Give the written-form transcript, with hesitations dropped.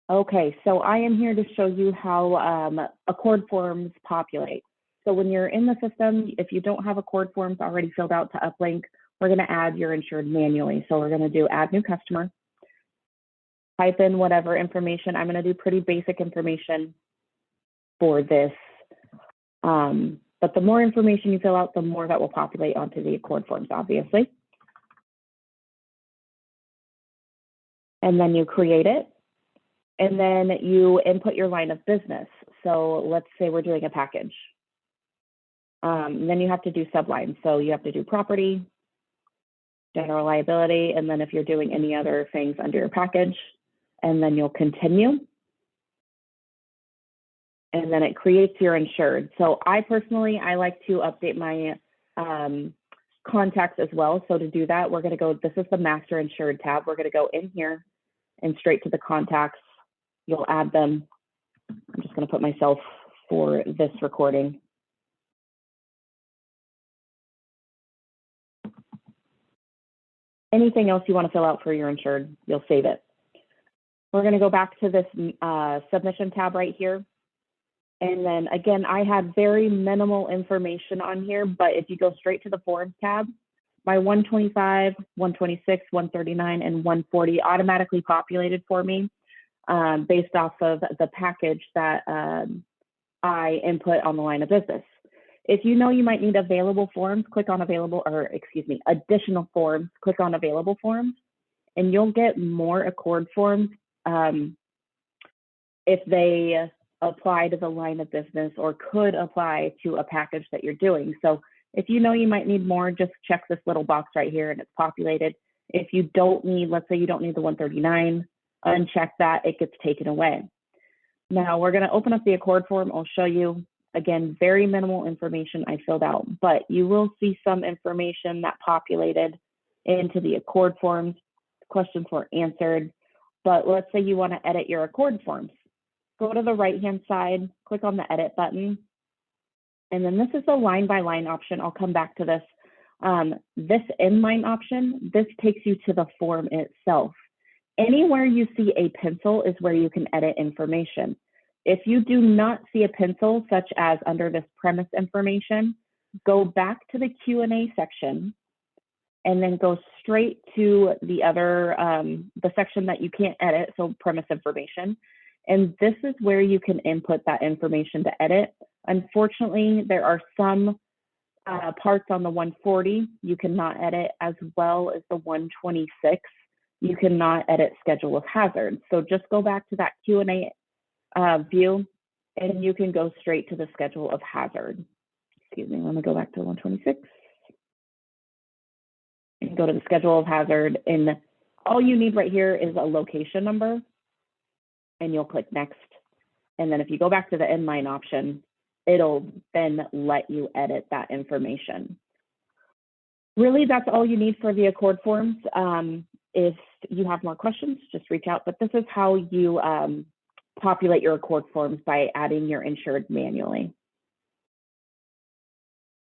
Okay, so I am here to show you how ACORD forms populate. So when you're in the system, if you don't have ACORD forms already filled out to uplink, we're going to add your insured manually. So we're going to do add new customer, type in whatever information. I'm going to do pretty basic information for this. But the more information you fill out, the more that will populate onto the ACORD forms, obviously. And then you create it. And then you input your line of business. So let's say we're doing a package. Then you have to do sublines. So you have to do property, general liability, and then if you're doing any other things under your package, and then you'll continue. And then it creates your insured. So I personally like to update my contacts as well. So to do that, we're gonna go, this is the master insured tab. We're gonna go in here and straight to the contacts. You'll add them. I'm just going to put myself for this recording. Anything else you want to fill out for your insured, you'll save it. We're going to go back to this submission tab right here. And then again, I had very minimal information on here, but if you go straight to the forms tab, my 125, 126, 139, and 140 automatically populated for me. Based off of the package that I input on the line of business. If you know you might need available forms, click on additional forms, click on available forms, and you'll get more ACORD forms if they apply to the line of business or could apply to a package that you're doing. So if you know you might need more, just check this little box right here and it's populated. If you don't need, let's say you don't need the 139, uncheck that, it gets taken away. Now we're going to open up the ACORD form. I'll show you, again, very minimal information I filled out, but you will see some information that populated into the ACORD forms. Questions were answered, but let's say you want to edit your ACORD forms. Go to the right-hand side, click on the edit button, and then this is the line-by-line option. I'll come back to this. This inline option, this takes you to the form itself. Anywhere you see a pencil is where you can edit information. If you do not see a pencil, such as under this premise information, go back to the Q&A section and then go straight to the other, the section that you can't edit, so premise information. And this is where you can input that information to edit. Unfortunately, there are some parts on the 140 you cannot edit, as well as the 126. You cannot edit schedule of hazards. So just go back to that Q&A view and you can go straight to the schedule of hazard. Excuse me, let me go back to 126 and go to the schedule of hazard. And all you need right here is a location number and you'll click next. And then if you go back to the inline option, it'll then let you edit that information. Really, that's all you need for the ACORD forms. If you have more questions, just reach out. But this is how you populate your ACORD forms by adding your insured manually.